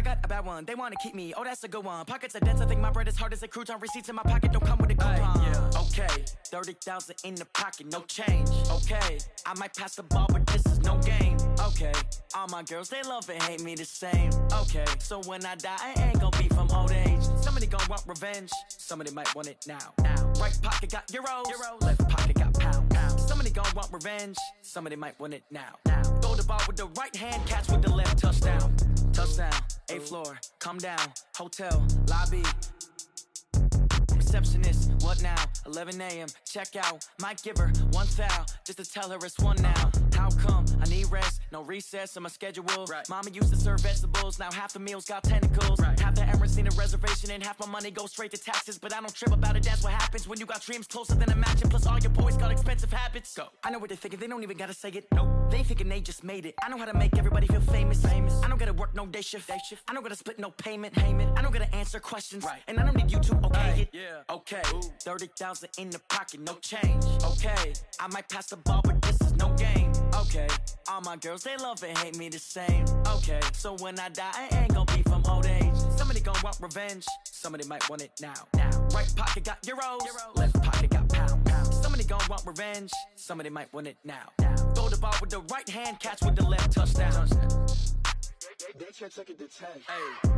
got a bad one, they wanna keep me, oh that's a good one. Pockets are dense, I think my bread is hard as a crouton. Receipts in my pocket don't come with a coupon. Okay, 30,000 in the pocket, no change. Okay, I might pass the ball, but this is no game. Okay, all my girls, they love and hate me the same. Okay, so when I die, I ain't gonna be from old age. Somebody gon' want revenge, somebody might want it now. Right pocket got euros, left pocket got pounds. Somebody gon' want revenge, somebody might want it now. Throw the ball with the right hand, catch with the left, touchdown. Touchdown, 8th floor, come down, hotel, lobby. Receptionist, what now? 11 a.m., check out. Might give her one foul, just to tell her it's one now. How come? I need rest, no recess in my schedule. Mama used to serve vegetables, now half the meals got tentacles. Half the Emirates need a reservation and half my money goes straight to taxes. But I don't trip about it, that's what happens when you got dreams closer than a mansion. Plus all your boys got expensive habits. Go. I know what they're thinking, they don't even gotta say it. Nope. They thinking they just made it. I know how to make everybody feel famous. I don't gotta work no day shift. I don't gotta split no payment. I don't gotta answer questions. And I don't need you to okay it. Okay, 30,000 in the pocket, no change. Okay, I might pass the ball, but this is no game. Okay, all my girls, they love and hate me the same. Okay, so when I die, I ain't gonna be from old age. Somebody gon' want revenge, somebody might want it now. Right pocket got euros, left pocket got pounds. Somebody gon' want revenge, somebody might want it now. Throw the ball with the right hand, catch with the left, touchdown. They can't take it to 10. Hey.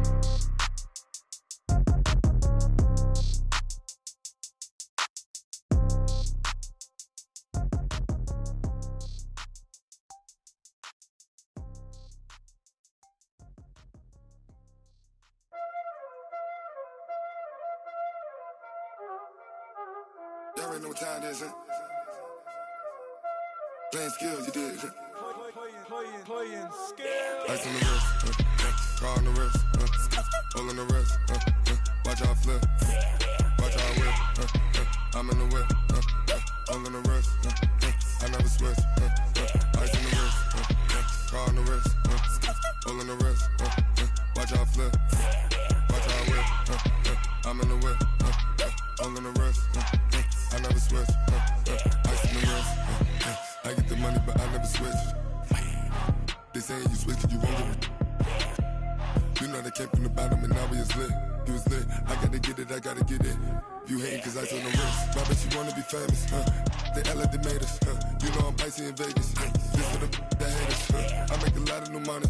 Y'all already know what time it is, huh? Playing skills, you did. Playing skills. Ice on the wrist, car on the wrist, hole in the wrist, watch out flip, watch out whip, I'm in the whip, hole in the wrist, I never switch, ice on the wrist, car on the wrist, hole in the wrist, watch out flip, watch out whip, I'm in the whip, hole in the wrist, I never switch, ice on the wrist, I get the money but I never switch. They saying you switch it, you won't get it. You know they came from the bottom and now we is lit. You was lit, I gotta get it, I gotta get it. You hating cause I told the wrist. My bitch, you wanna be famous, They LA, they made us, You know I'm icy in Vegas, This for the that hate us, I make a lot of new money,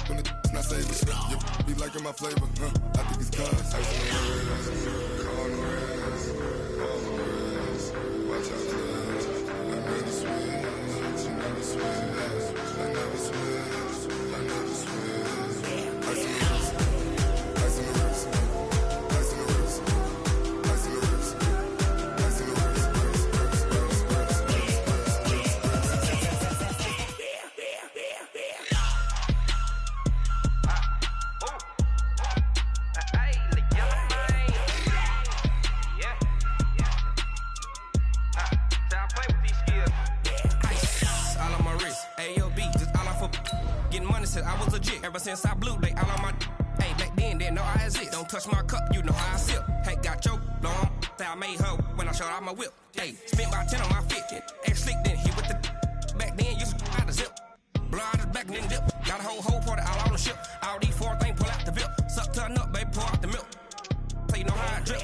When it's not savers, You be liking my flavor, I think it's cause ice on the wrist, car on the wrist, all on the wrist. Watch out, cuz I never switch, you never switch. I never switch, I never switch. Ice on the wrist, ice on the wrist, ice on the wrist, ice on the wrist, ice on the wrist, I was legit ever since I blew they all on my. Hey, back then didn't know I exist. Don't touch my cup, you know how I sip. Hey, got your long. Say I made her when I showed out my whip. Hey, spent about 10 on my fit. Ex slick then hit with the. Back then used to out the zip. Blow out his back then dip. Got a whole party all on the ship. All these 4 things pull out the VIP. Suck turn up, baby, pour out the milk. So you know how I drip.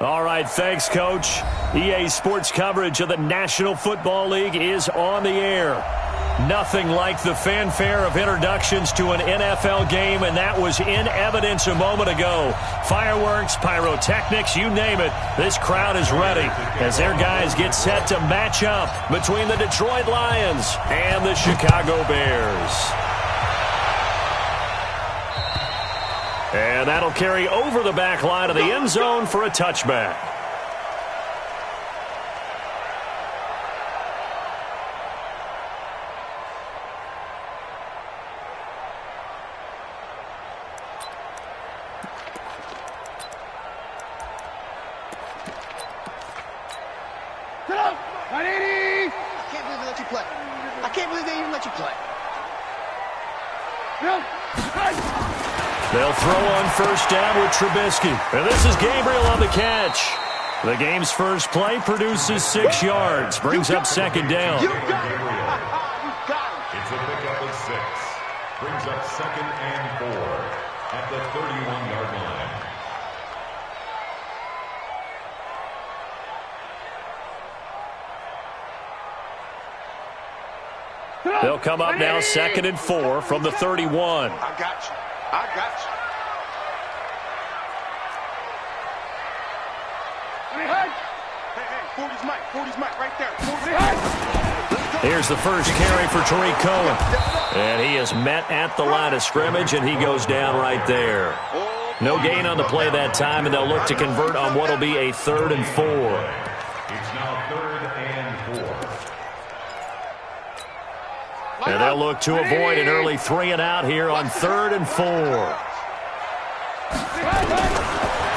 All right, thanks, Coach. EA Sports coverage of the National Football League is on the air. Nothing like the fanfare of introductions to an NFL game, and that was in evidence a moment ago. Fireworks, pyrotechnics, you name it. This crowd is ready as their guys get set to match up between the Detroit Lions and the Chicago Bears. And that'll carry over the back line of the end zone for a touchback. play. I can't believe they even let you play. They'll throw on first down with Trubisky. And this is Gabriel on the catch. The game's first play produces 6 yards. Brings up second down. You got it. You got it. It's a pickup of 6. Brings up 2nd and 4 at the 31-yard line. They'll come up now 2nd and 4 from the 31. I got you. I got you. Hey, 40's Mike. 40's Mike right there. 40's Here's the first carry for Tariq Cohen. And he is met at the line of scrimmage, and he goes down right there. No gain on the play that time, and they'll look to convert on what will be a 3rd and 4. It's now 3rd and 4. And they'll look to avoid an early 3 and out here on 3rd and 4.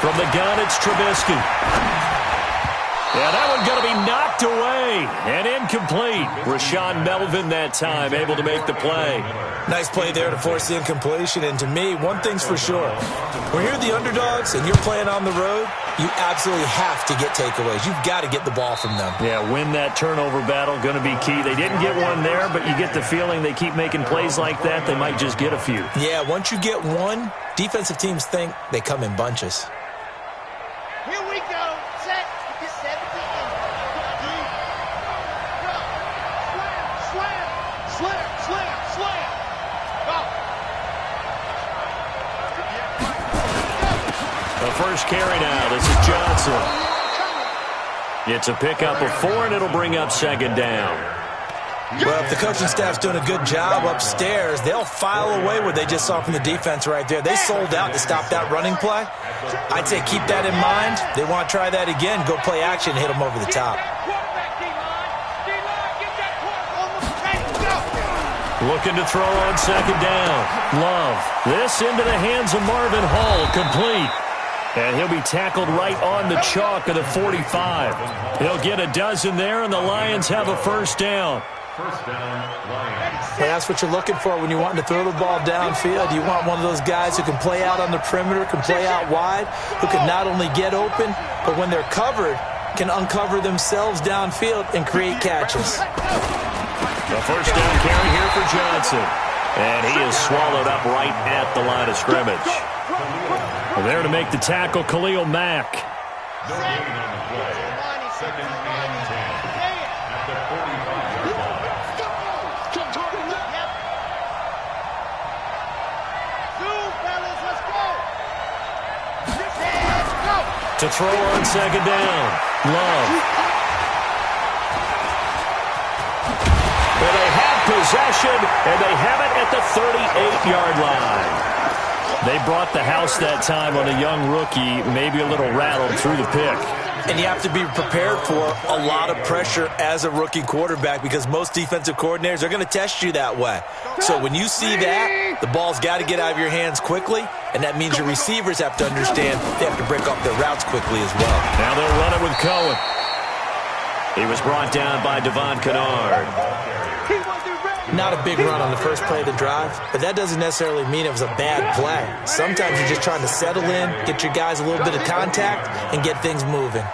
From the gun, it's Trubisky. Yeah, that one's going to be knocked away and incomplete. Rashaan Melvin that time able to make the play. Nice play there to force the incompletion. And to me, one thing's for sure. When you're the underdogs and you're playing on the road, you absolutely have to get takeaways. You've got to get the ball from them. Yeah, win that turnover battle, going to be key. They didn't get one there, but you get the feeling they keep making plays like that, they might just get a few. Yeah, once you get one, defensive teams think they come in bunches. Here we go. Set. Get 17. Slam. Go. The first carry now. This is Johnson. It's a pickup of 4, and it'll bring up second down. Well, if the coaching staff's doing a good job upstairs, they'll file away what they just saw from the defense right there. They sold out to stop that running play. I'd say keep that in mind. They want to try that again, go play action, hit them over the top. Looking to throw on second down. Love. This into the hands of Marvin Hall. Complete. And he'll be tackled right on the chalk of the 45. He'll get a dozen there, and the Lions have a first down. First down, Lions. Well, that's what you're looking for when you want to throw the ball downfield. You want one of those guys who can play out on the perimeter, can play out wide, who can not only get open, but when they're covered, can uncover themselves downfield and create catches. The first down carry here for Johnson. And he is swallowed up right at the line of scrimmage. There to make the tackle, Khalil Mack. No gain on the play. 2nd and 10 at the 45-yard line. To throw on second down. Love. Well, they have possession, and they have it at the 38-yard line. They brought the house that time on a young rookie, maybe a little rattled through the pick. And you have to be prepared for a lot of pressure as a rookie quarterback because most defensive coordinators are going to test you that way. So when you see that, the ball's got to get out of your hands quickly, and that means your receivers have to understand they have to break off their routes quickly as well. Now they'll run it with Cohen. He was brought down by Devon Kennard. Not a big run on the first play of the drive, but that doesn't necessarily mean it was a bad play. Sometimes you're just trying to settle in, get your guys a little bit of contact, and get things moving.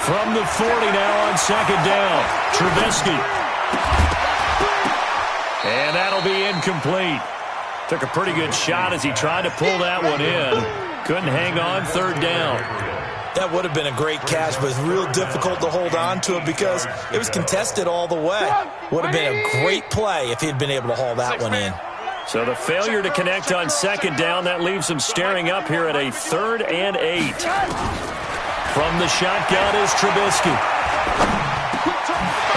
From the 40 now on second down, Trubisky. And that'll be incomplete. Took a pretty good shot as he tried to pull that one in. Couldn't hang on, third down. That would have been a great catch, but it's real difficult to hold on to it because it was contested all the way. Would have been a great play if he'd been able to haul that one in. So the failure to connect on second down, that leaves him staring up here at a 3rd and 8. From the shotgun is Trubisky.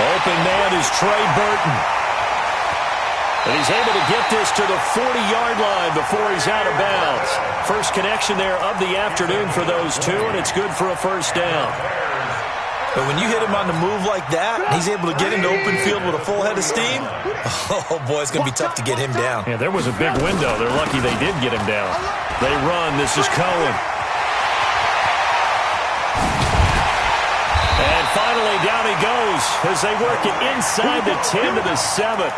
Open man is Trey Burton. And he's able to get this to the 40-yard line before he's out of bounds. First connection there of the afternoon for those two, and it's good for a first down. But when you hit him on the move like that, he's able to get into open field with a full head of steam, oh, boy, it's going to be tough to get him down. Yeah, there was a big window. They're lucky they did get him down. They run. This is Cohen. And finally, down he goes as they work it inside the 10 to the 7.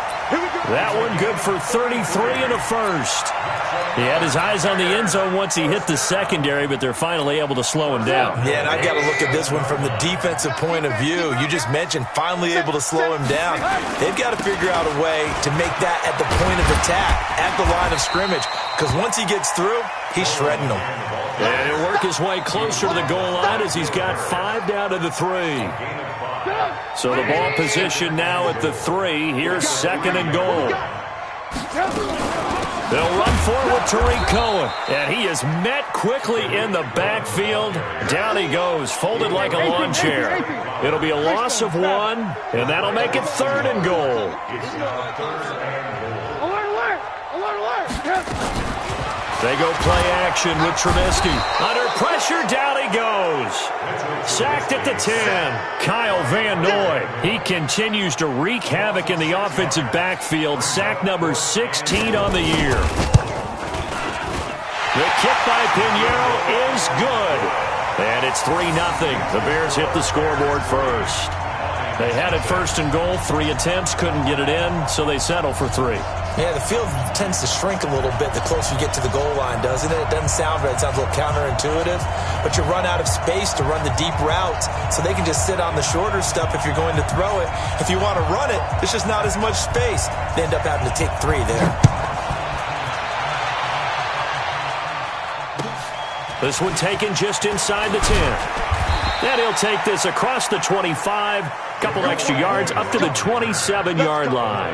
That one good for 33 and a first. He had his eyes on the end zone once he hit the secondary, but they're finally able to slow him down. Yeah, and I've got to look at this one from the defensive point of view. You just mentioned finally able to slow him down. They've got to figure out a way to make that at the point of attack, at the line of scrimmage, because once he gets through, he's shredding them. And he'll work his way closer to the goal line as he's got 5 down to the 3. So the ball position now at the 3. Here's 2nd and goal. They'll run forward with Tariq Cohen, and he is met quickly in the backfield. Down he goes, folded like a lawn chair. It'll be a loss of 1, and that'll make it 3rd and goal. They go play action with Trubisky. Under pressure, down he goes. Sacked at the 10. Kyle Van Noy. He continues to wreak havoc in the offensive backfield. Sack number 16 on the year. The kick by Pinheiro is good. And it's 3-0. The Bears hit the scoreboard first. They had it 1st and goal. 3 attempts, couldn't get it in, so they settle for 3. Yeah, the field tends to shrink a little bit the closer you get to the goal line, doesn't it? It doesn't sound right. It sounds a little counterintuitive. But you run out of space to run the deep routes, so they can just sit on the shorter stuff if you're going to throw it. If you want to run it, there's just not as much space. They end up having to take 3 there. This one taken just inside the 10. And he'll take this across the 25. Couple extra yards up to the 27-yard line.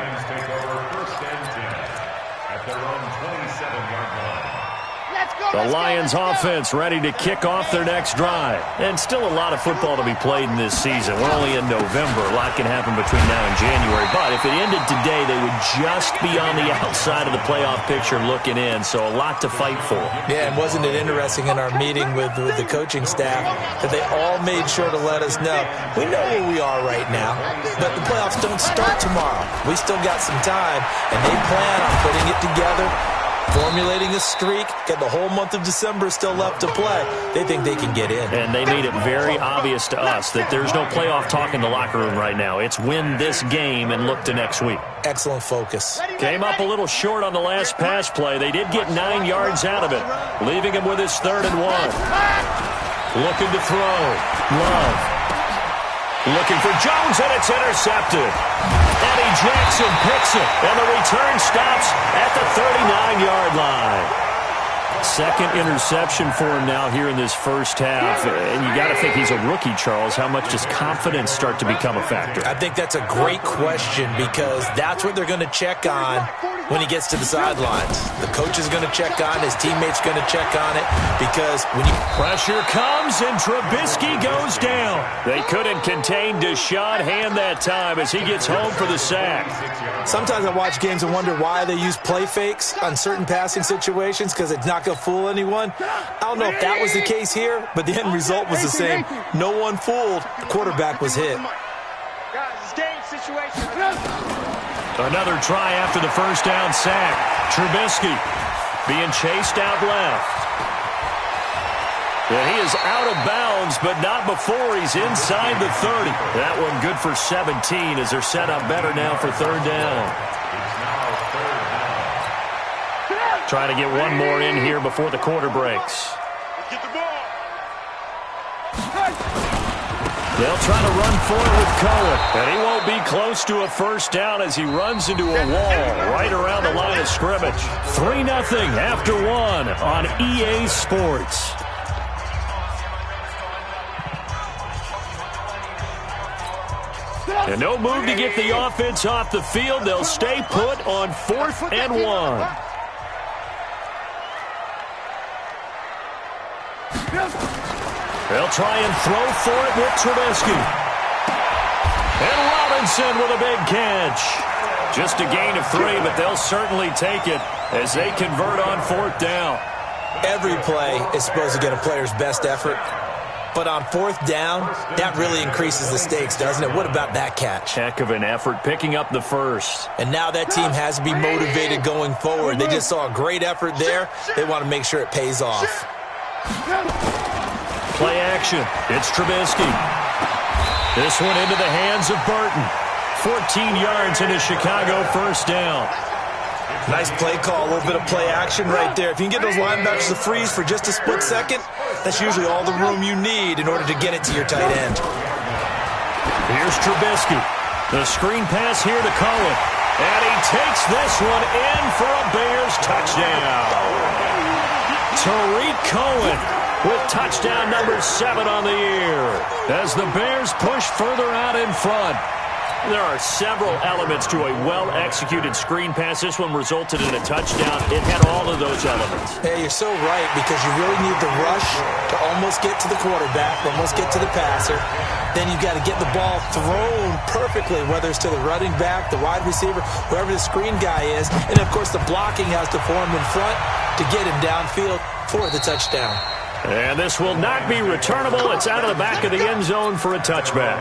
The Lions offense ready to kick off their next drive. And still a lot of football to be played in this season. We're only in November. A lot can happen between now and January. But if it ended today, they would just be on the outside of the playoff picture looking in. So a lot to fight for. Yeah, and wasn't it interesting in our meeting with the coaching staff that they all made sure to let us know, we know where we are right now, but the playoffs don't start tomorrow. We still got some time, and they plan on putting it together, formulating a streak, get the whole month of December still left to play. They think they can get in. And they made it very obvious to us that there's no playoff talk in the locker room right now. It's win this game and look to next week. Excellent focus. Came up a little short on the last pass play. They did get 9 yards out of it, leaving him with his 3rd and 1. Looking to throw. Love. Looking for Jones, and it's intercepted. Eddie Jackson picks it, and the return stops at the 39-yard line. Second interception for him now here in this first half. And you got to think he's a rookie, Charles. How much does confidence start to become a factor? I think that's a great question because that's what they're going to check on when he gets to the sidelines. The coach is going to check on, his teammate's going to check on it because when you... Pressure comes and Trubisky goes down. They couldn't contain Deshaun Hand that time as he gets home for the sack. Sometimes I watch games and wonder why they use play fakes on certain passing situations because it's not going to fool anyone. I don't know if that was the case here, but the end result was the same. No one fooled. The quarterback was hit. Another try after the first down sack. Trubisky being chased out left. And he is out of bounds, but not before he's inside the 30. That one good for 17 as they're set up better now for 3rd down. Trying to get one more in here before the quarter breaks. They'll try to run for it with Cohen, and he won't be close to a first down as he runs into a wall right around the line of scrimmage. 3-0 after 1 on EA Sports. And no move to get the offense off the field. They'll stay put on 4th and 1. They'll try and throw for it with Trubisky. And Robinson with a big catch. Just a gain of 3, but they'll certainly take it as they convert on 4th down. Every play is supposed to get a player's best effort. But on 4th down, that really increases the stakes, doesn't it? What about that catch? Heck of an effort, picking up the first. And now that team has to be motivated going forward. They just saw a great effort there. They want to make sure it pays off. Play action. It's Trubisky. This one into the hands of Burton. 14 yards into Chicago, first down. Nice play call, a little bit of play action right there. If you can get those linebackers to freeze for just a split second, that's usually all the room you need in order to get it to your tight end. Here's Trubisky. The screen pass here to Cohen. And he takes this one in for a Bears touchdown. Tariq Cohen with touchdown number 7 on the year as the Bears push further out in front. There are several elements to a well-executed screen pass. This one resulted in a touchdown. It had all of those elements. Hey, you're so right, because you really need the rush to almost get to the quarterback, almost get to the passer. Then you've got to get the ball thrown perfectly, whether it's to the running back, the wide receiver, whoever the screen guy is. And, of course, the blocking has to form in front to get him downfield for the touchdown. And this will not be returnable. It's out of the back of the end zone for a touchback.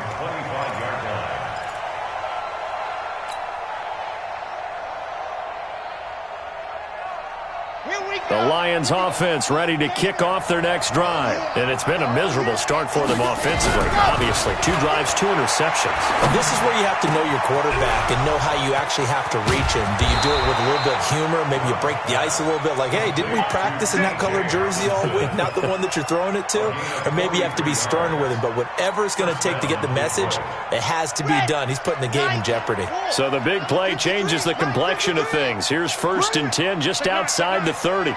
The Lions offense ready to kick off their next drive. And it's been a miserable start for them offensively. Obviously, 2 drives, 2 interceptions. This is where you have to know your quarterback and know how you actually have to reach him. Do you do it with a little bit of humor? Maybe you break the ice a little bit like, hey, didn't we practice in that color jersey all week? Not the one that you're throwing it to? Or maybe you have to be stern with him. But whatever it's going to take to get the message, it has to be done. He's putting the game in jeopardy. So the big play changes the complexion of things. Here's 1st and 10 just outside the 30.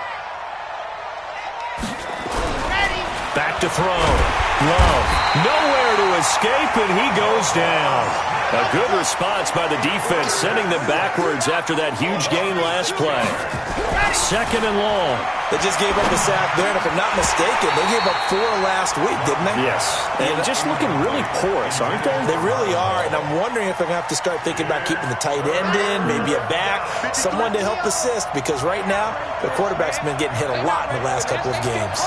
Back to throw. Love. Nowhere to escape, and he goes down. A good response by the defense, sending them backwards after that huge gain last play. 2nd and long. They just gave up a sack there, and if I'm not mistaken, they gave up 4 last week, didn't they? Yes. And just looking really porous, aren't they? They really are, and I'm wondering if they're going to have to start thinking about keeping the tight end in, maybe a back, someone to help assist, because right now, the quarterback's been getting hit a lot in the last couple of games.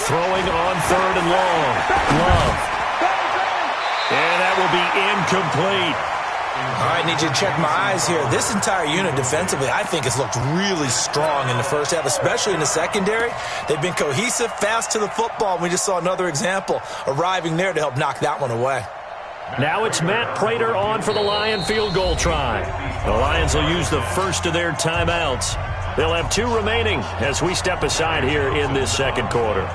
Throwing on 3rd and long. Love. And that will be incomplete. All right, need you to check my eyes here. This entire unit defensively, I think, has looked really strong in the first half, especially in the secondary. They've been cohesive, fast to the football. We just saw another example arriving there to help knock that one away. Now it's Matt Prater on for the Lion field goal try. The Lions will use the first of their timeouts. They'll have 2 remaining as we step aside here in this second quarter.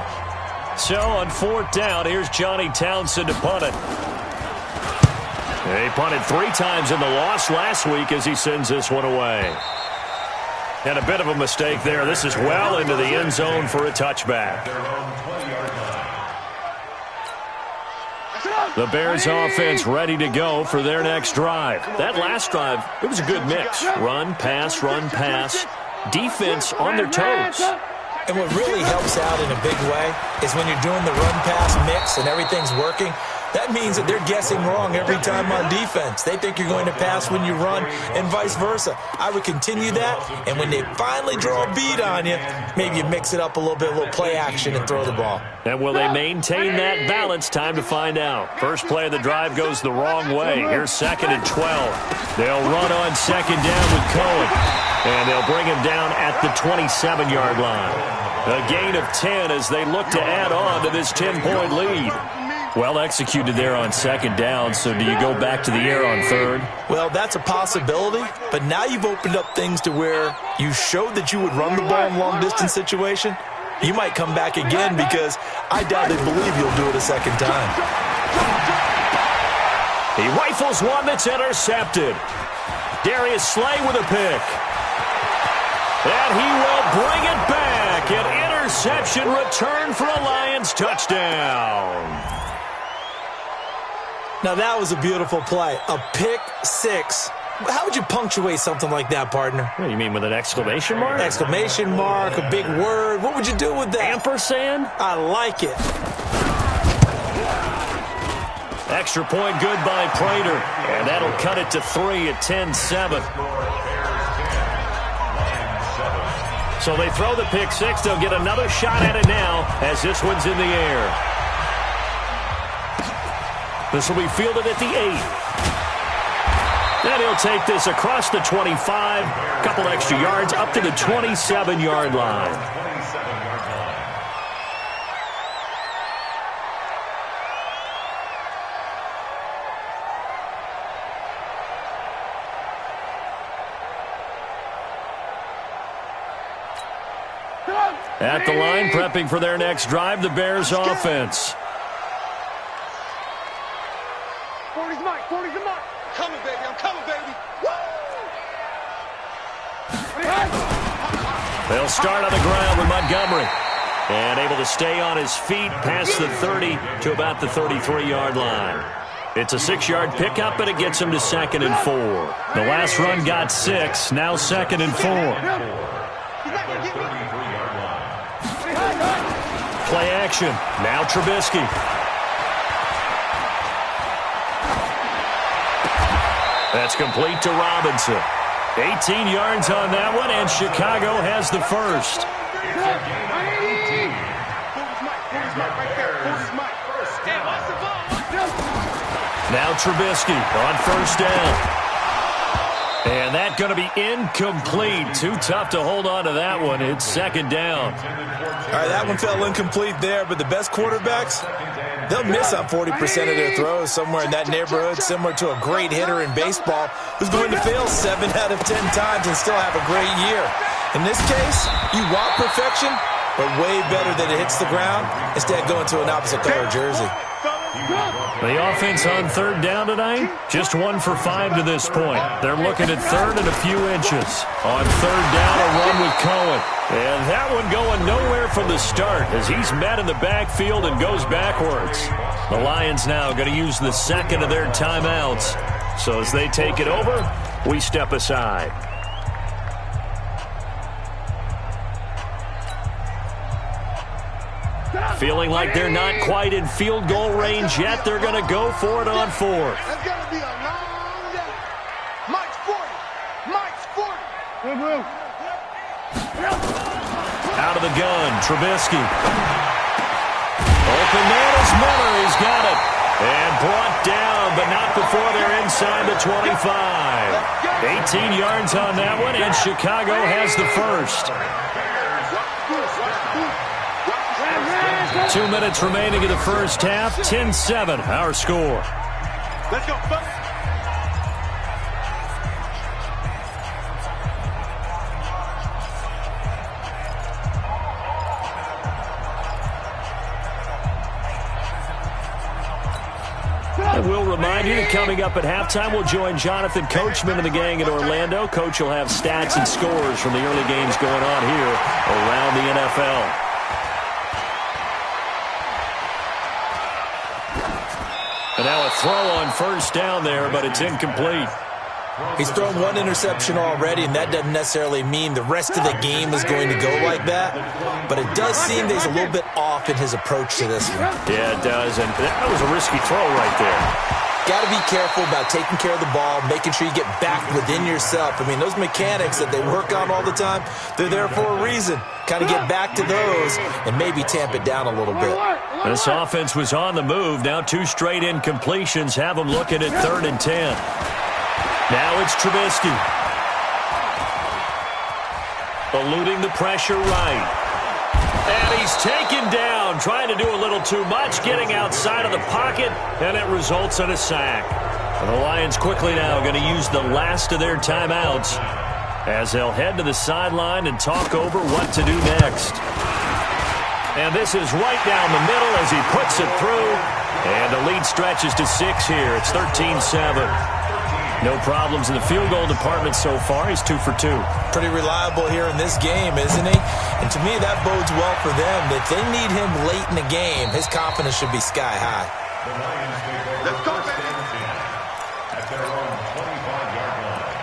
So on 4th down, here's Johnny Townsend to punt it. He punted 3 times in the loss last week as he sends this one away. And a bit of a mistake there. This is well into the end zone for a touchback. The Bears offense ready to go for their next drive. That last drive, it was a good mix. Run, pass. Defense on their toes. And what really helps out in a big way is when you're doing the run-pass mix and everything's working, that means that they're guessing wrong every time on defense. They think you're going to pass when you run and vice versa. I would continue that, and when they finally draw a beat on you, maybe you mix it up a little bit, a little play action and throw the ball. And will they maintain that balance? Time to find out. First play of the drive goes the wrong way. Here's 2nd and 12. They'll run on 2nd down with Cohen, and they'll bring him down at the 27-yard line. A gain of 10 as they look to add on to this 10-point lead. Well executed there on 2nd down, so do you go back to the air on 3rd? Well, that's a possibility, but now you've opened up things to where you showed that you would run the ball in long-distance situation. You might come back again because I doubt they believe you'll do it a 2nd time. He rifles one that's intercepted. Darius Slay with a pick. And he will bring it back. An interception return for a Lions touchdown. Now, that was a beautiful play. A pick 6. How would you punctuate something like that, partner? What do you mean, with an exclamation mark? Exclamation mark, a big word. What would you do with that? Ampersand? I like it. Extra point good by Prater. And that'll cut it to 3 at 10-7. So they throw the pick 6. They'll get another shot at it now as this one's in the air. This will be fielded at the 8. Then he'll take this across the 25, a couple extra yards up to the 27-yard line. At the line, prepping for their next drive, the Bears offense. 40's Mike, 40's the mark. Coming, baby, I'm coming, baby. Woo! They'll start on the ground with Montgomery. And able to stay on his feet past the 30 to about the 33-yard line. It's a 6-yard pickup, but it gets him to 2nd and 4. The last run got 6, now 2nd and 4. Play action. Now Trubisky. That's complete to Robinson. 18 yards on that one, and Chicago has the first. Now Trubisky on first down. And that's going to be incomplete. Too tough to hold on to that one. It's 2nd down. All right, that one fell incomplete there, but the best quarterbacks, they'll miss on 40% of their throws somewhere in that neighborhood, similar to a great hitter in baseball who's going to fail 7 out of 10 times and still have a great year. In this case, you want perfection, but way better than it hits the ground, instead going to an opposite color jersey. The offense on 3rd down tonight, just 1 for 5 to this point. They're looking at 3rd and a few inches. On 3rd down, a run with Cohen. And that one going nowhere from the start as he's met in the backfield and goes backwards. The Lions now going to use the 2nd of their timeouts. So as they take it over, we step aside. Feeling like they're not quite in field goal range yet. They're going to go for it on 4th. That's going to be a long day. Mike's 40. Mike's 40. Out of the gun, Trubisky. Open man is Miller. He's got it. And brought down, but not before they're inside the 25. 18 yards on that one, and Chicago has the first. 2 minutes remaining in the first half. 10-7, our score. Let's go, folks. I will remind you that coming up at halftime, we'll join Jonathan Coachman and the gang in Orlando. Coach will have stats and scores from the early games going on here around the NFL. And now a throw on first down there, but it's incomplete. He's thrown 1 interception already, and that doesn't necessarily mean the rest of the game is going to go like that. But it does seem that he's a little bit off in his approach to this one. Yeah, it does, and that was a risky throw right there. Got to be careful about taking care of the ball, making sure you get back within yourself. I mean, those mechanics that they work on all the time, they're there for a reason. Kind of get back to those and maybe tamp it down a little bit. This offense was on the move. Now 2 straight incompletions have them looking at 3rd and 10. Now it's Trubisky. Eluding the pressure right. And he's taken down, trying to do a little too much, getting outside of the pocket, and it results in a sack. And the Lions quickly now going to use the last of their timeouts as they'll head to the sideline and talk over what to do next. And this is right down the middle as he puts it through, and the lead stretches to 6 here. It's 13-7. No problems in the field goal department so far. He's 2 for 2. Pretty reliable here in this game, isn't he? And to me, that bodes well for them. If they need him late in the game, his confidence should be sky high. Let's go, baby. At their own 25-yard line.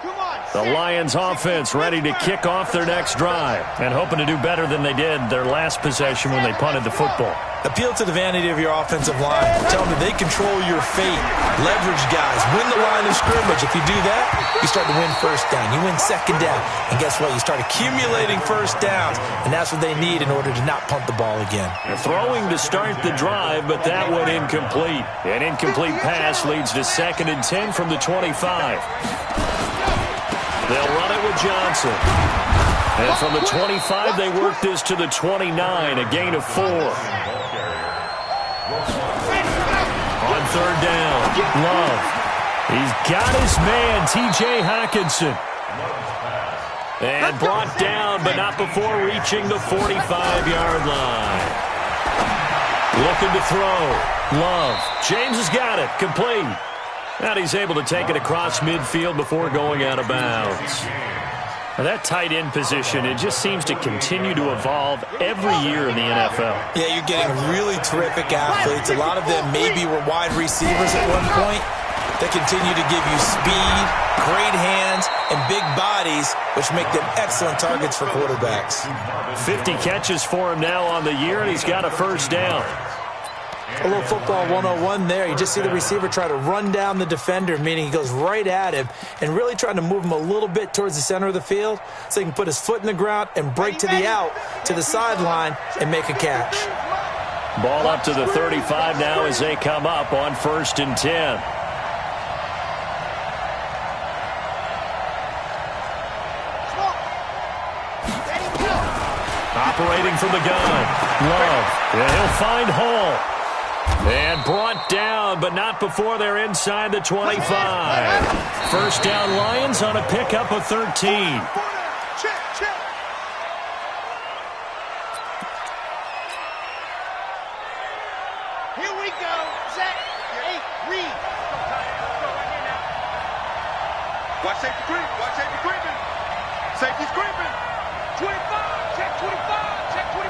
Come on, The Lions offense ready to kick off their next drive and hoping to do better than they did their last possession when they punted the football. Appeal to the vanity of your offensive line. Tell them that they control your fate. Leverage guys. Win the line of scrimmage. If you do that, you start to win first down. You win second down. And guess what? You start accumulating first downs. And that's what they need in order to not punt the ball again. They're throwing to start the drive, but that went incomplete. An incomplete pass leads to 2nd and 10 from the 25. They'll run it with Johnson. And from the 25, they work this to the 29, a gain of 4. On 3rd down, Love. He's got his man, T.J. Hockenson. And brought down, but not before reaching the 45-yard line. Looking to throw. Love. James has got it. Complete. And he's able to take it across midfield before going out of bounds. Now that tight end position, it just seems to continue to evolve every year in the NFL. Yeah, you're getting really terrific athletes. A lot of them maybe were wide receivers at one point. They continue to give you speed, great hands, and big bodies, which make them excellent targets for quarterbacks. 50 catches for him now on the year, and he's got a first down. A little football 101 there. You just see the receiver try to run down the defender, meaning he goes right at him and really trying to move him a little bit towards the center of the field so he can put his foot in the ground and break to the out, to the sideline, and make a catch. Ball up to the 35 now as they come up on 1st and 10. Operating from the gun. Love. And he'll find Hall. And brought down, but not before they're inside the 25. First down Lions on a pickup of 13. Here we go. Zach, hey, read. Watch safety creep. Watch safety creeping. Safety's creeping. 25. Check 25. Check 25.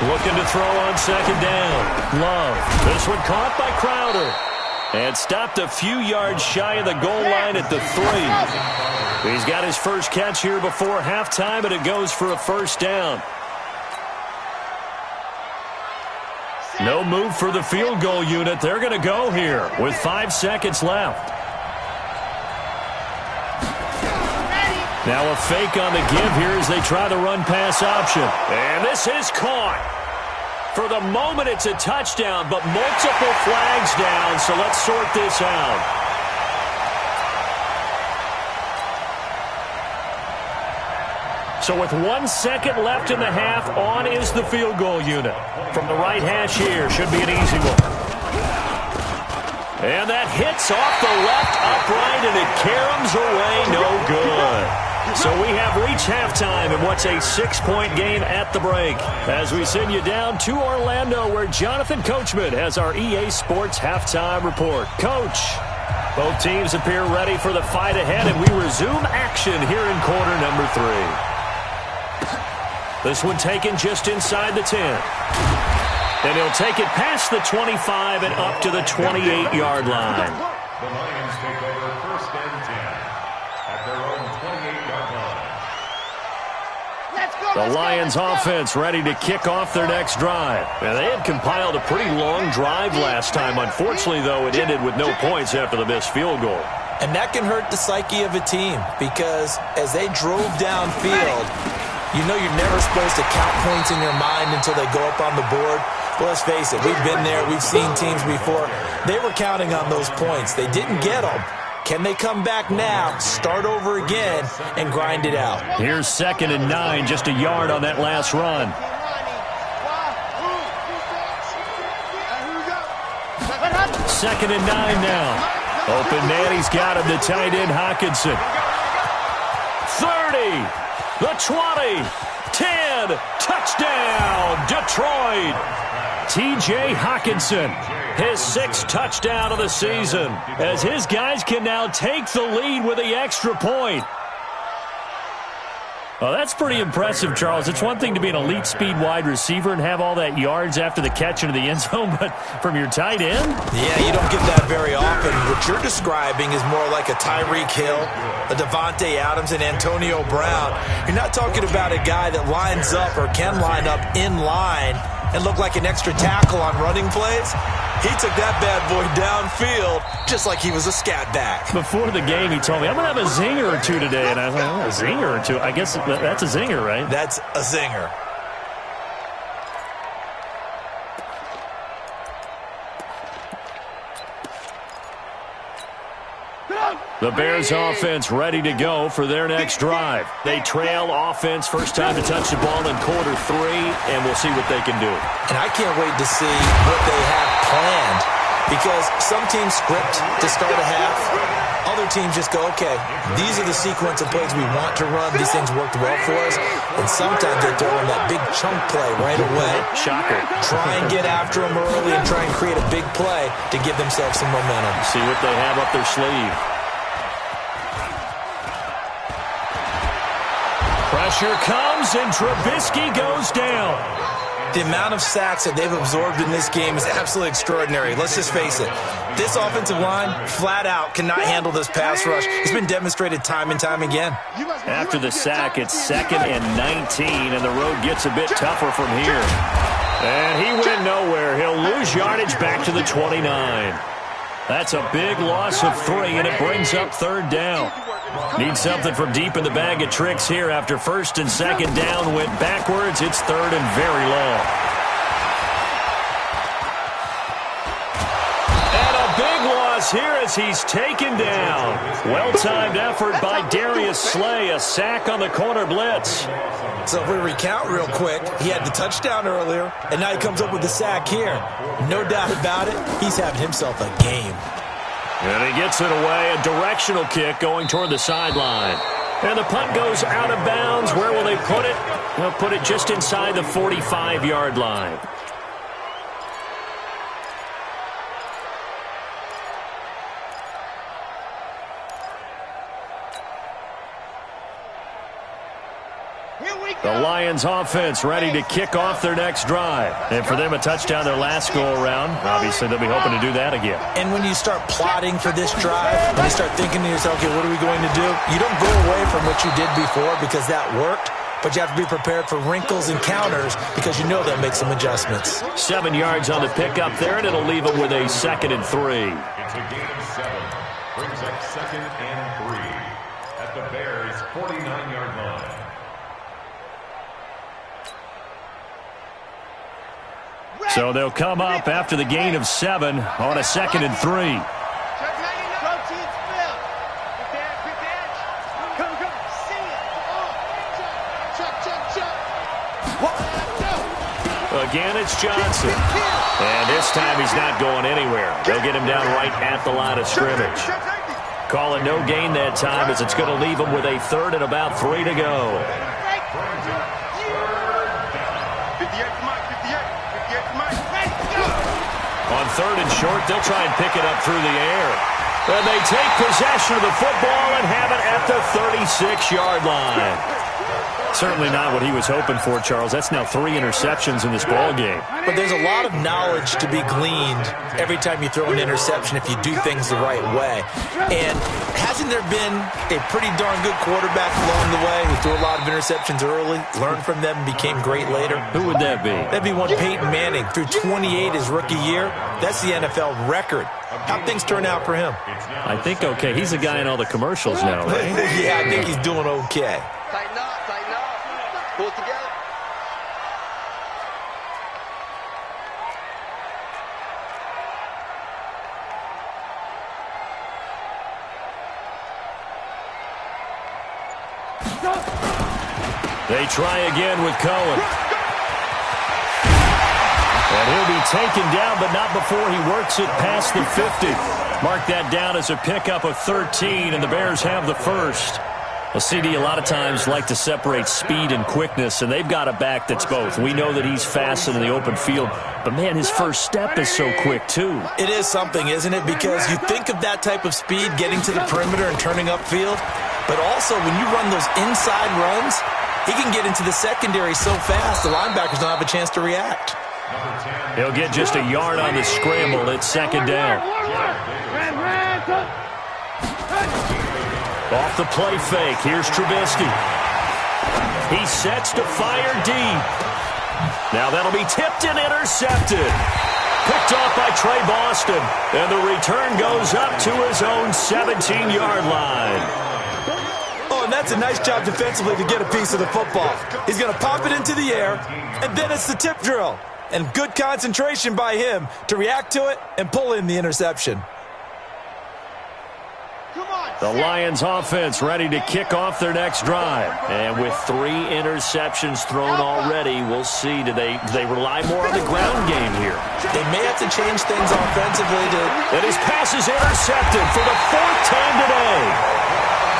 Looking to throw on 2nd down. Love. This one caught by Crowder. And stopped a few yards shy of the goal line at the 3. He's got his first catch here before halftime, and it goes for a first down. No move for the field goal unit. They're going to go here with 5 seconds left. Now a fake on the give here as they try the run-pass option. And this is caught. For the moment, it's a touchdown, but multiple flags down, so let's sort this out. So with 1 second left in the half, on is the field goal unit. From the right hash here, should be an easy one. And that hits off the left upright, and it caroms away, no good. So we have reached halftime in what's a 6-point game at the break. As we send you down to Orlando, where Jonathan Coachman has our EA Sports Halftime Report. Coach, both teams appear ready for the fight ahead, and we resume action here in quarter number 3. This one taken just inside the 10. And he'll take it past the 25 and up to the 28-yard line. The Lions take over 1st and 10 at their own 28-yard line. The Lions offense ready to kick off their next drive. Now, they had compiled a pretty long drive last time. Unfortunately, though, it ended with no points after the missed field goal. And that can hurt the psyche of a team because as they drove downfield, you know you're never supposed to count points in your mind until they go up on the board. Well, let's face it, we've been there. We've seen teams before. They were counting on those points. They didn't get them. Can they come back now, start over again, and grind it out? Here's 2nd and 9, just a yard on that last run. 2nd and 9 now. Open man, he's got him, the tight end, Hockenson. 30, the 20, 10, touchdown, Detroit. T.J. Hockenson, his 6th touchdown of the season, as his guys can now take the lead with the extra point. Well, that's pretty impressive, Charles. It's one thing to be an elite speed wide receiver and have all that yards after the catch into the end zone, but from your tight end? Yeah, you don't get that very often. What you're describing is more like a Tyreek Hill, a Devontae Adams, and Antonio Brown. You're not talking about a guy that lines up or can line up in line and look like an extra tackle on running plays. He took that bad boy downfield just like he was a scat back. Before the game, he told me, I'm going to have a zinger or two today. And I was like, oh, a zinger or two? I guess that's a zinger, right? That's a zinger. The Bears offense ready to go for their next drive. They trail offense, first time to touch the ball in quarter 3, and we'll see what they can do. And I can't wait to see what they have planned, because some teams script to start a half. Other teams just go, okay, these are the sequence of plays we want to run. These things worked well for us. And sometimes they throw in that big chunk play right away. Shocker. Try and get after them early and try and create a big play to give themselves some momentum. See what they have up their sleeve. Pressure comes, and Trubisky goes down. The amount of sacks that they've absorbed in this game is absolutely extraordinary. Let's just face it. This offensive line, flat out, cannot handle this pass rush. It's been demonstrated time and time again. After the sack, it's 2nd and 19, and the road gets a bit tougher from here. And he went nowhere. He'll lose yardage back to the 29. That's a big loss of 3, and it brings up 3rd down. Need something from deep in the bag of tricks here after 1st and 2nd down went backwards. It's 3rd and very long. And a big loss here as he's taken down. Well-timed effort by Darius Slay. A sack on the corner blitz. So if we recount real quick, he had the touchdown earlier, and now he comes up with the sack here. No doubt about it, he's having himself a game. And he gets it away, a directional kick going toward the sideline. And the punt goes out of bounds. Where will they put it? They'll put it just inside the 45-yard line. The Lions offense ready to kick off their next drive. And for them, a touchdown their last go-around. Obviously, they'll be hoping to do that again. And when you start plotting for this drive, when you start thinking to yourself, okay, what are we going to do? You don't go away from what you did before because that worked, but you have to be prepared for wrinkles and counters because you know they'll make some adjustments. 7 yards on the pickup there, and it'll leave them with a 2nd and 3. It's a gain of 7. Brings up 2nd and 3 at the Bears' 49-yard line. So they'll come up after the gain of 7 on a 2nd and 3. Again, it's Johnson. And this time he's not going anywhere. They'll get him down right at the line of scrimmage. Call it no gain that time as it's going to leave him with a 3rd and about 3 to go. On 3rd and short, they'll try and pick it up through the air. And they take possession of the football and have it at the 36-yard line. Certainly not what he was hoping for, Charles. That's now 3 interceptions in this ball game. But there's a lot of knowledge to be gleaned every time you throw an interception if you do things the right way. And hasn't there been a pretty darn good quarterback along the way who threw a lot of interceptions early, learned from them, and became great later? Who would that be? That'd be one Peyton Manning. Threw 28 his rookie year. That's the NFL record. How'd things turn out for him? I think okay. He's the guy in all the commercials now, right? Yeah, I think he's doing okay. Tighten up, tighten up. Pull it together. They try again with Cohen. And he'll be taken down, but not before he works it past the 50. Mark that down as a pickup of 13, and the Bears have the first. Well, CD, a lot of times like to separate speed and quickness, and they've got a back that's both. We know that he's fast in the open field, but, man, his first step is so quick, too. It is something, isn't it? Because you think of that type of speed, getting to the perimeter and turning upfield, but also when you run those inside runs, He can get into the secondary so fast, the linebackers don't have a chance to react. He'll get just a yard on the scramble. It's second down. Off the play fake, here's Trubisky. He sets to fire deep. Now that'll be tipped and intercepted. Picked off by Trey Boston. And the return goes up to his own 17-yard line. Oh, and that's a nice job defensively to get a piece of the football. He's going to pop it into the air, and then it's the tip drill. And good concentration by him to react to it and pull in the interception. The Lions offense ready to kick off their next drive. And with 3 interceptions thrown already, we'll see. Do they rely more on the ground game here? They may have to change things offensively. And his pass is intercepted for the 4th time today.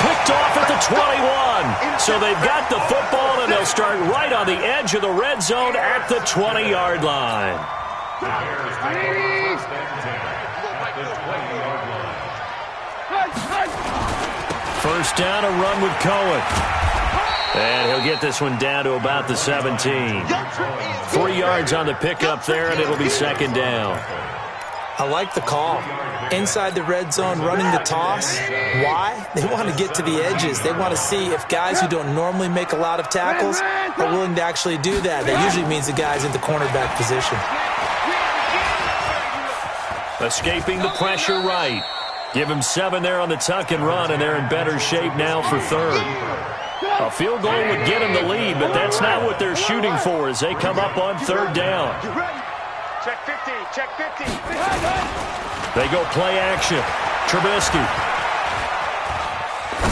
Picked off at the 21. So they've got the football, and they'll start right on the edge of the red zone at the 20-yard line. The Bears take over first and 10 at the 20-yard line. First down, a run with Cohen. And he'll get this one down to about the 17. 3 yards on the pickup there, and it'll be second down. I like the call. Inside the red zone, running the toss. Why? They want to get to the edges. They want to see if guys who don't normally make a lot of tackles are willing to actually do that. That usually means the guy's in the cornerback position. Escaping the pressure right. Give him 7 there on the tuck and run, and they're in better shape now for third. A field goal would get them the lead, but that's not what they're shooting for as they come up on third down. Check 50, check 50. They go play action. Trubisky.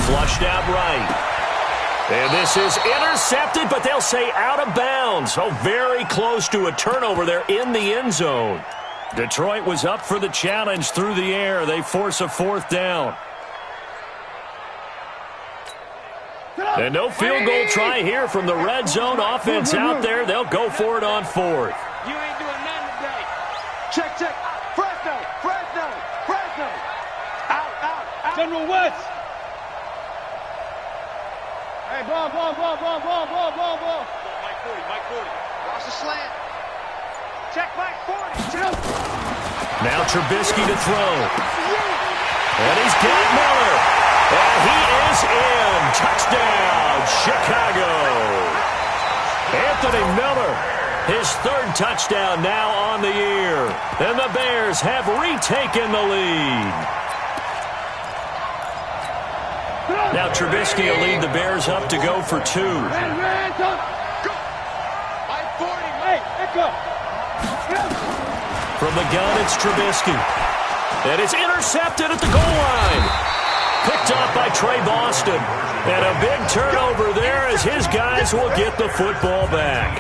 Flushed out right. And this is intercepted, but they'll say out of bounds. Oh, very close to a turnover there in the end zone. Detroit was up for the challenge through the air. They force a 4th down. And no field goal try here from the red zone offense out there. They'll go for it on 4th. You ain't doing nothing today. Check, check. Fresno, Fresno, Fresno. Out. General Woods. Hey, ball. Mike 40. Watch the slant. Check Mike 40. Check. Now Trubisky to throw. And he's got Miller. And he is in. Touchdown, Chicago. Anthony Miller, his 3rd touchdown now on the year. And the Bears have retaken the lead. Now Trubisky will lead the Bears up to go for 2. Mike 40. Hey, echo. From the gun, it's Trubisky. And it's intercepted at the goal line. Picked off by Trey Boston. And a big turnover there as his guys will get the football back.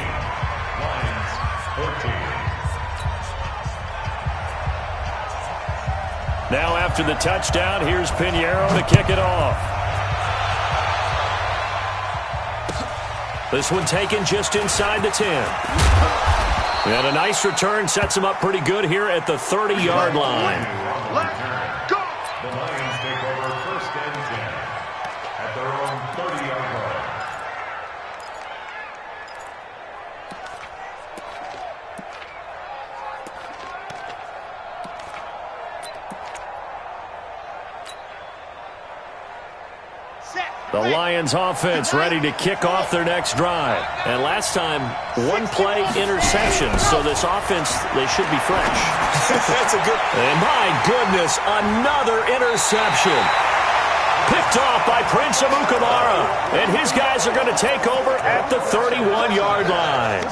Now after the touchdown, here's Pinheiro to kick it off. This one taken just inside the 10. And a nice return sets him up pretty good here at the 30-yard line. The Lions take over first and 10 at their own 30-yard line. The Lions offense ready to kick off their next drive. And last time, 1 play interception. So this offense, they should be fresh. That's a good. And my goodness, another interception. Picked off by Prince Amukamara. And his guys are going to take over at the 31-yard line.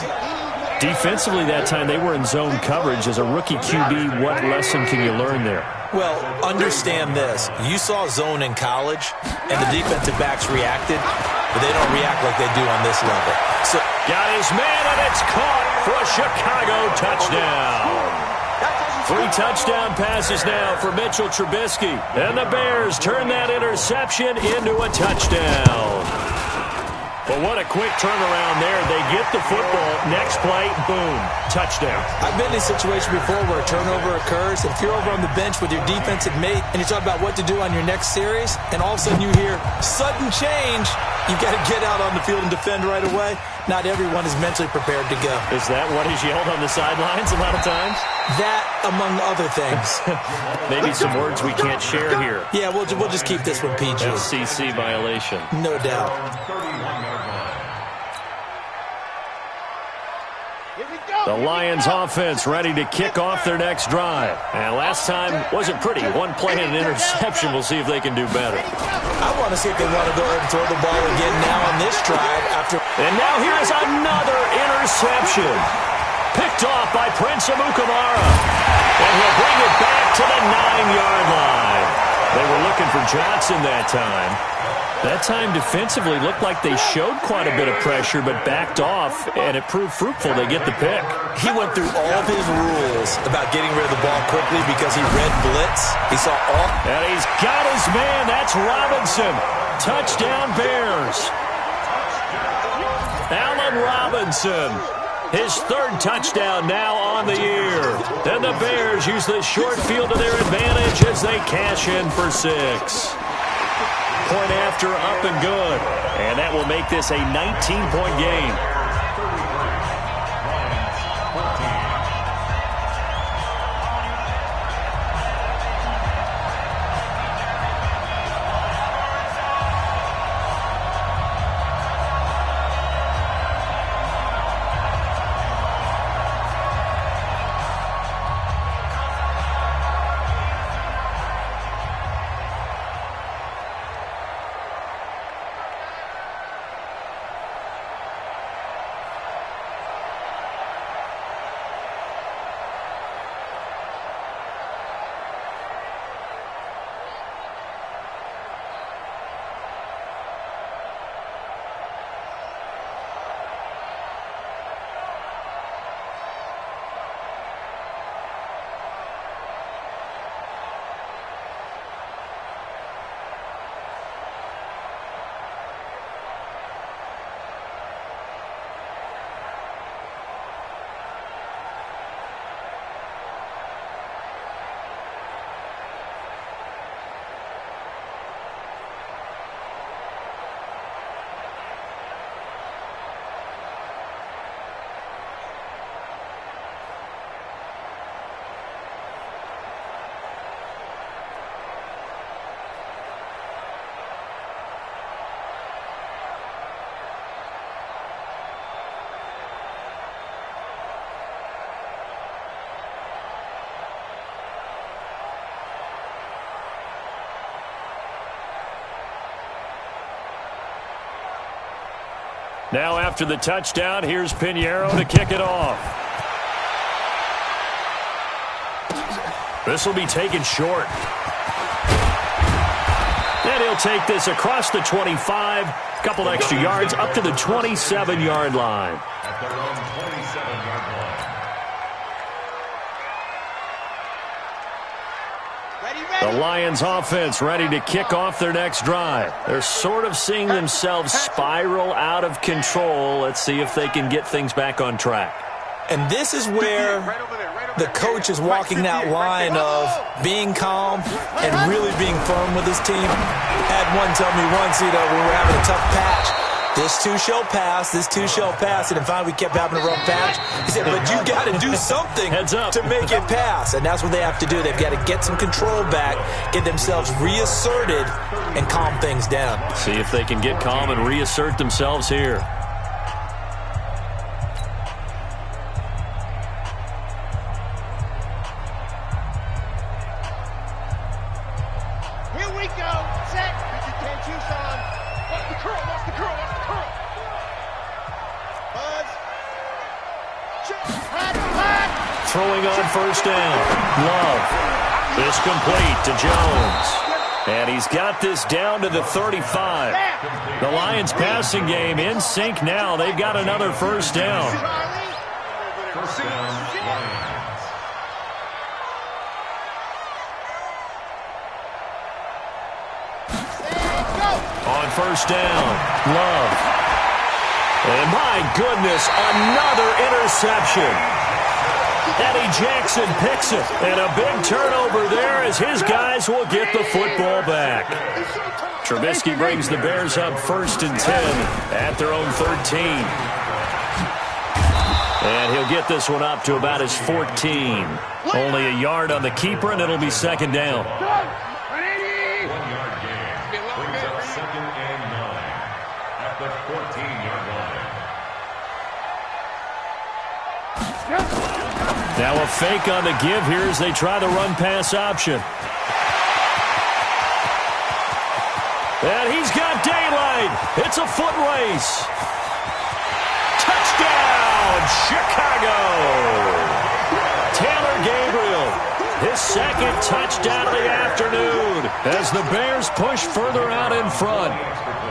Defensively that time, they were in zone coverage. As a rookie QB, what lesson can you learn there? Well, understand this. You saw zone in college, and the defensive backs reacted, but they don't react like they do on this level. So, got his man, and it's caught for a Chicago touchdown. 3 touchdown passes now for Mitchell Trubisky. And the Bears turn that interception into a touchdown. Well, what a quick turnaround there. They get the football. Next play, boom, touchdown. I've been in a situation before where a turnover occurs. If you're over on the bench with your defensive mate and you're talking about what to do on your next series, and all of a sudden you hear sudden change, you've got to get out on the field and defend right away. Not everyone is mentally prepared to go. Is that what is yelled on the sidelines a lot of times? That, among other things. Maybe some words we can't share here. Yeah, we'll just keep this one PG. FCC violation. No doubt. The Lions offense ready to kick off their next drive. And last time wasn't pretty. One play and an interception. We'll see if they can do better. I want to see if they want to go ahead and throw the ball again now on this drive. And now here's another interception. Picked off by Prince Amukamara. And he'll bring it back to the 9-yard line. They were looking for Johnson that time. That time defensively looked like they showed quite a bit of pressure but backed off, and it proved fruitful. They get the pick. He went through all of his rules about getting rid of the ball quickly because he read blitz. He saw all. And he's got his man. That's Robinson. Touchdown Bears. Allen Robinson. His third touchdown now on the year. And the Bears use this short field to their advantage as they cash in for 6. Point after, up and good. And that will make this a 19-point game. Now after the touchdown, here's Pinheiro to kick it off. This will be taken short. And he'll take this across the 25, a couple extra yards up to the 27-yard line. At their own 27-yard line. The Lions offense ready to kick off their next drive. They're sort of seeing themselves spiral out of control. Let's see if they can get things back on track. And this is where the coach is walking that line of being calm and really being firm with his team. Had one tell me once, when we were having a tough patch, this too shall pass, this too shall pass. And finally we kept having a rough patch. He said, but you got to do something to make it pass. And that's what they have to do. They've got to get some control back, get themselves reasserted, and calm things down. See if they can get calm and reassert themselves here. Here we go. Set. Get your 10 shoes on. Watch the curl, watch the curl, watch the curl. Buzz. Hot. Throwing on first down. Love. This complete to Jones. And he's got this down to the 35. The Lions passing game in sync now. They've got another first down. First down, Lions. On first down, Love. My goodness, another interception. Eddie Jackson picks it, and a big turnover there as his guys will get the football back. Trubisky brings the Bears up 1st and 10 at their own 13. And he'll get this one up to about his 14. Only a yard on the keeper, and it'll be 2nd down. 1 yard gain brings up 2nd and 9 at the 14-yard line. Now a fake on the give here as they try the run-pass option. And he's got daylight. It's a foot race. Touchdown, Chicago. Taylor Gabriel, his 2nd touchdown of the afternoon as the Bears push further out in front.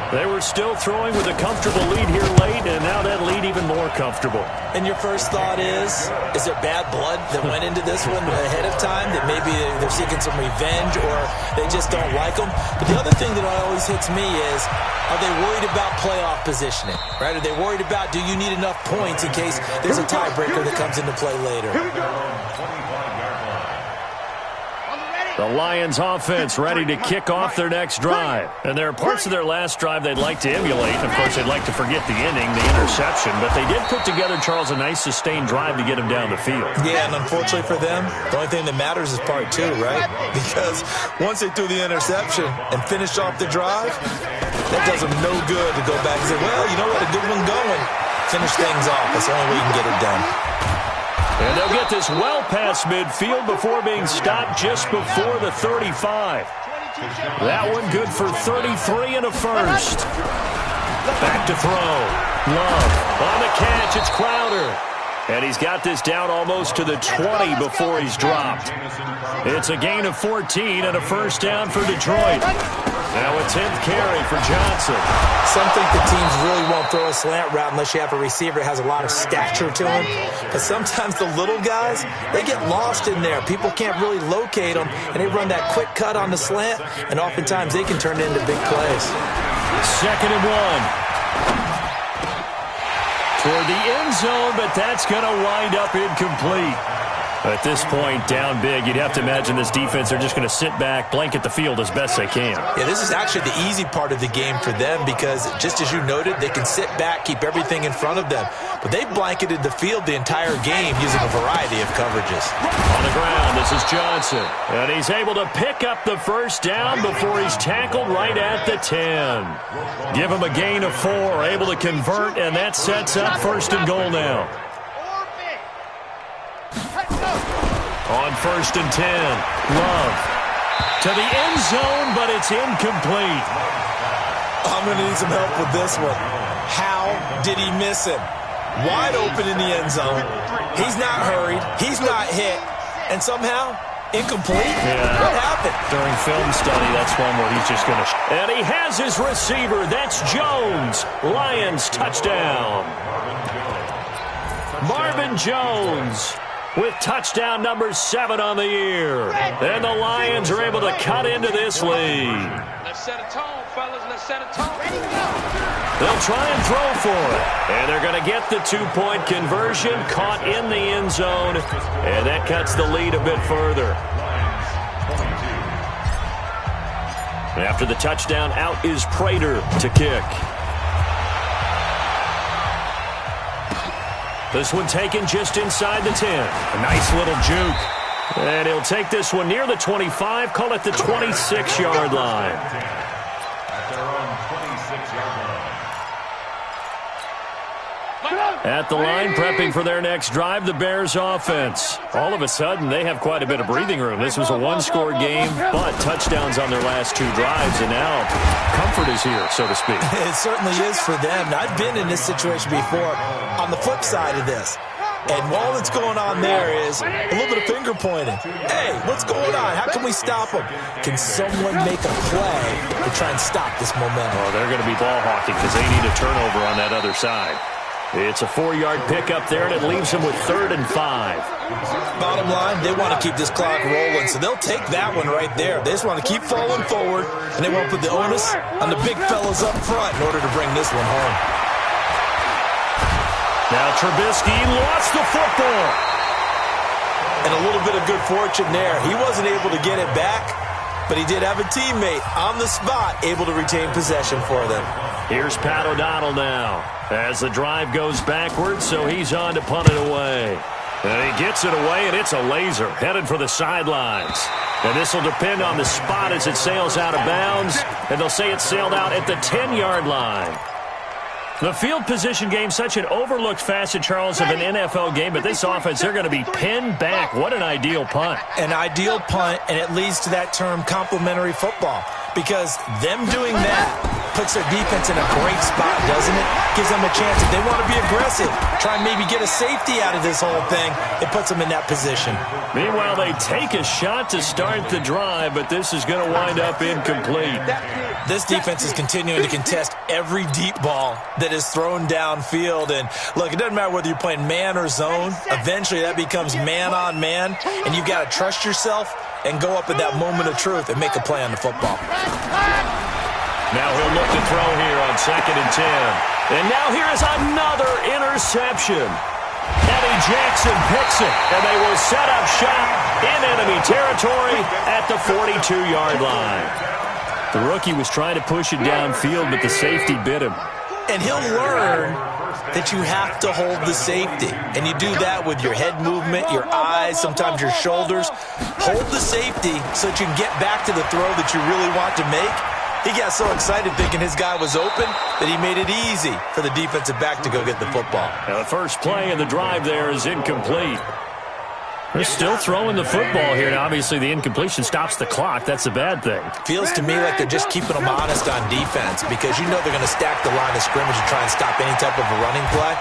They were still throwing with a comfortable lead here late, and now that lead even more comfortable. And your first thought is there bad blood that went into this one ahead of time, that maybe they're seeking some revenge or they just don't like them? But the other thing that always hits me is, are they worried about playoff positioning, right? Are they worried about, do you need enough points in case there's a tiebreaker that comes into play later? The Lions offense ready to kick off their next drive. And there are parts of their last drive they'd like to emulate. And, of course, they'd like to forget the ending, the interception. But they did put together, Charles, a nice sustained drive to get him down the field. Yeah, and unfortunately for them, the only thing that matters is part 2, right? Because once they threw the interception and finished off the drive, that does them no good to go back and say, well, you know what, a good one going. Finish things off. That's the only way you can get it done. And they'll get this well past midfield before being stopped just before the 35. That one good for 33 and a first. Back to throw. Love on the catch. It's Crowder. And he's got this down almost to the 20 before he's dropped. It's a gain of 14 and a first down for Detroit. Now a 10th carry for Johnson. Some think the teams really won't throw a slant route unless you have a receiver that has a lot of stature to him. But sometimes the little guys, they get lost in there. People can't really locate them, and they run that quick cut on the slant, and oftentimes they can turn it into big plays. 2nd and 1. Toward the end zone, but that's going to wind up incomplete. At this point, down big, you'd have to imagine this defense, they're just going to sit back, blanket the field as best they can. Yeah, this is actually the easy part of the game for them because, just as you noted, they can sit back, keep everything in front of them. But they blanketed the field the entire game using a variety of coverages. On the ground, this is Johnson. And he's able to pick up the first down before he's tackled right at the 10. Give him a gain of 4, able to convert, and that sets up 1st and goal now. On 1st and 10, Love to the end zone, but it's incomplete. I'm going to need some help with this one. How did he miss him? Wide open in the end zone. He's not hurried. He's not hit. And somehow, incomplete? Yeah. What happened? During film study, that's one where he's just going to... And he has his receiver. That's Jones. Lions touchdown. Marvin Jones with touchdown number 7 on the year. And the Lions are able to cut into this lead. Let's set a tone, fellas. Let's set a tone. They'll try and throw for it. And they're going to get the 2-point conversion, caught in the end zone. And that cuts the lead a bit further. After the touchdown, out is Prater to kick. This one taken just inside the 10. A nice little juke. And he'll take this one near the 25, call it the 26-yard line. At their own 26-yard line. At the line, prepping for their next drive, the Bears offense. All of a sudden, they have quite a bit of breathing room. This was a one-score game, but touchdowns on their last 2 drives, and now comfort is here, so to speak. It certainly is for them. Now, I've been in this situation before on the flip side of this. And all that's going on there is a little bit of finger pointing. Hey, what's going on? How can we stop them? Can someone make a play to try and stop this momentum? Oh, they're going to be ball hawking because they need a turnover on that other side. It's a 4-yard pickup there, and it leaves them with 3rd and 5. Bottom line, they want to keep this clock rolling, so they'll take that one right there. They just want to keep falling forward, and they want to put the onus on the big fellas up front in order to bring this one home. Now Trubisky lost the football. And a little bit of good fortune there. He wasn't able to get it back, but he did have a teammate on the spot able to retain possession for them. Here's Pat O'Donnell now as the drive goes backwards, so he's on to punt it away. And he gets it away, and it's a laser headed for the sidelines. And this will depend on the spot as it sails out of bounds, and they'll say it sailed out at the 10-yard line. The field position game, such an overlooked facet, Charles, of an NFL game, but this offense, they're going to be pinned back. What an ideal punt. An ideal punt, and it leads to that term complementary football, because them doing that puts their defense in a great spot, doesn't it? Gives them a chance. If they want to be aggressive, try and maybe get a safety out of this whole thing, it puts them in that position. Meanwhile, they take a shot to start the drive, but this is going to wind up incomplete. This defense is continuing to contest every deep ball that is thrown downfield. And look, it doesn't matter whether you're playing man or zone. Eventually, that becomes man on man, and you've got to trust yourself and go up at that moment of truth and make a play on the football. Now he'll look to throw here on 2nd and 10. And now here is another interception. Eddie Jackson picks it, and they will set up shop in enemy territory at the 42-yard line. The rookie was trying to push it downfield, but the safety bit him. And he'll learn that you have to hold the safety. And you do that with your head movement, your eyes, sometimes your shoulders. Hold the safety so that you can get back to the throw that you really want to make. He got so excited thinking his guy was open that he made it easy for the defensive back to go get the football. Now the first play of the drive there is incomplete. They're still throwing the football here. Now, obviously, the incompletion stops the clock. That's a bad thing. Feels to me like they're just keeping them honest on defense because you know they're going to stack the line of scrimmage and try and stop any type of a running play.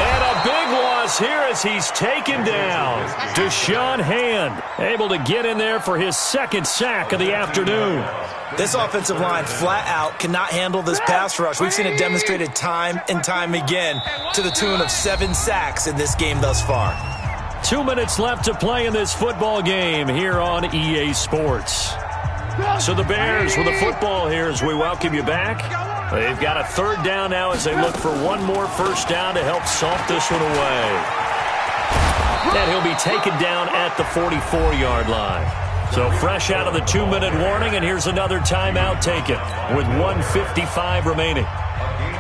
And a big loss here as he's taken down. Deshaun Hand able to get in there for his second sack of the afternoon. This offensive line flat out cannot handle this pass rush. We've seen it demonstrated time and time again to the tune of 7 sacks in this game thus far. 2 minutes left to play in this football game here on EA Sports. So the Bears with the football here as we welcome you back. They've got a 3rd down now as they look for one more first down to help salt this one away. And he'll be taken down at the 44-yard line. So fresh out of the 2-minute warning, and here's another timeout taken with 1:55 remaining.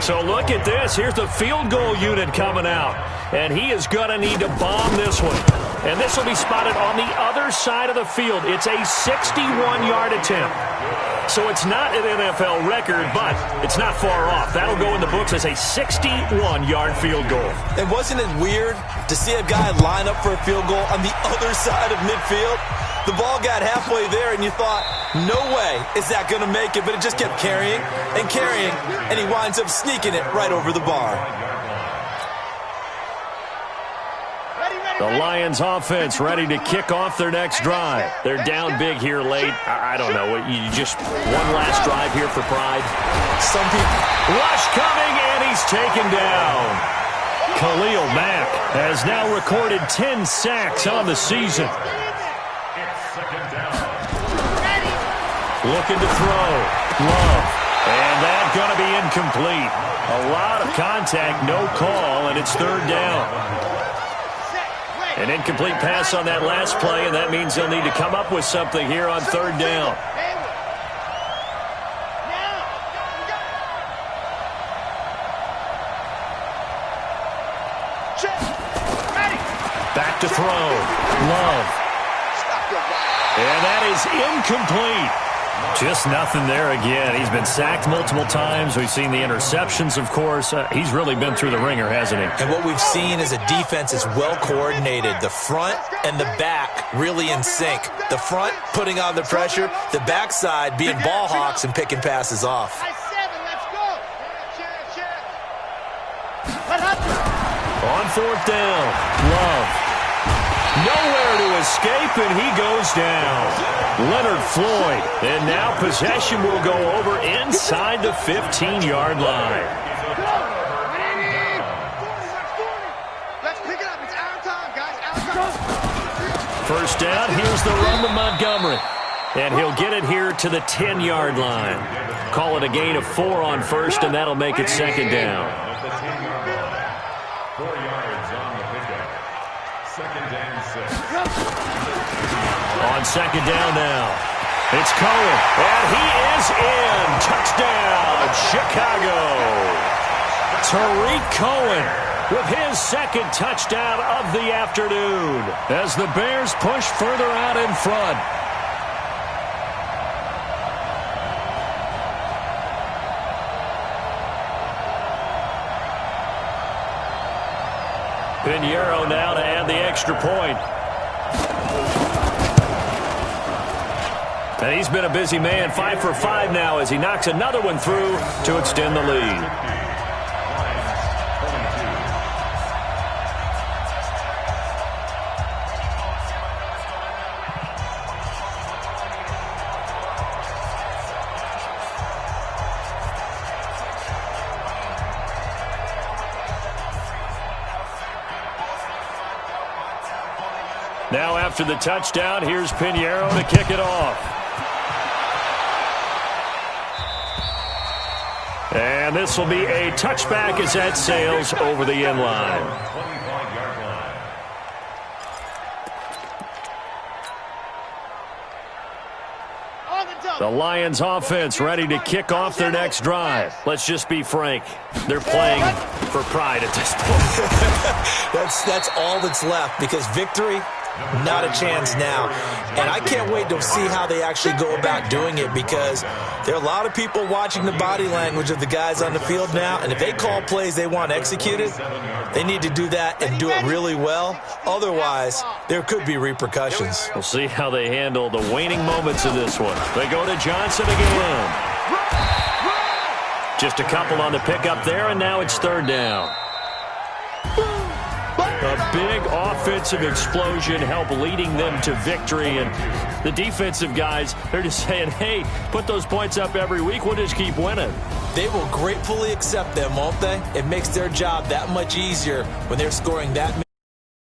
So look at this. Here's the field goal unit coming out. And he is going to need to bomb this one. And this will be spotted on the other side of the field. It's a 61-yard attempt. So it's not an NFL record, but it's not far off. That'll go in the books as a 61-yard field goal. And wasn't it weird to see a guy line up for a field goal on the other side of midfield? The ball got halfway there, and you thought, no way is that going to make it. But it just kept carrying and carrying, and he winds up sneaking it right over the bar. The Lions offense ready to kick off their next drive. They're down big here late. I don't know. You just one last drive here for pride. Some people. Rush coming, and he's taken down. Khalil Mack has now recorded 10 sacks on the season. Looking to throw. Love. And that's going to be incomplete. A lot of contact, no call, and it's 3rd down. An incomplete pass on that last play, and that means they'll need to come up with something here on 3rd down. Back to throw. Love. And that is incomplete. Just nothing there again. He's been sacked multiple times. We've seen the interceptions, of course. He's really been through the ringer, hasn't he? And what we've seen is a defense is well coordinated. The front and the back really in sync. The front putting on the pressure. The backside being ball hawks and picking passes off. On 4th down, Love. Nowhere to escape, and he goes down. Leonard Floyd. And now possession will go over inside the 15-yard line. Let's pick it up. It's our time, guys. First down, here's the run to Montgomery. And he'll get it here to the 10-yard line. Call it a gain of 4 on first, and that'll make it 2nd down. 4 yards on the pickup. 2nd and 6. On 2nd down now. It's Cohen, and he is in. Touchdown, Chicago. Tariq Cohen with his 2nd touchdown of the afternoon as the Bears push further out in front. Pinheiro now to add the extra point. And he's been a busy man, 5 for 5 now as he knocks another one through to extend the lead. Now after the touchdown, here's Pinheiro to kick it off. And this will be a touchback as that sails over the end line. The Lions offense ready to kick off their next drive. Let's just be frank. They're playing for pride at this point. That's all that's left because victory, not a chance now. And I can't wait to see how they actually go about doing it because there are a lot of people watching the body language of the guys on the field now. And if they call plays they want executed, they need to do that and do it really well. Otherwise, there could be repercussions. We'll see how they handle the waning moments of this one. They go to Johnson again. Just a couple on the pickup there, and now it's 3rd down. A big offensive explosion helped leading them to victory. And the defensive guys, they're just saying, hey, put those points up every week. We'll just keep winning. They will gratefully accept them, won't they? It makes their job that much easier when they're scoring that many.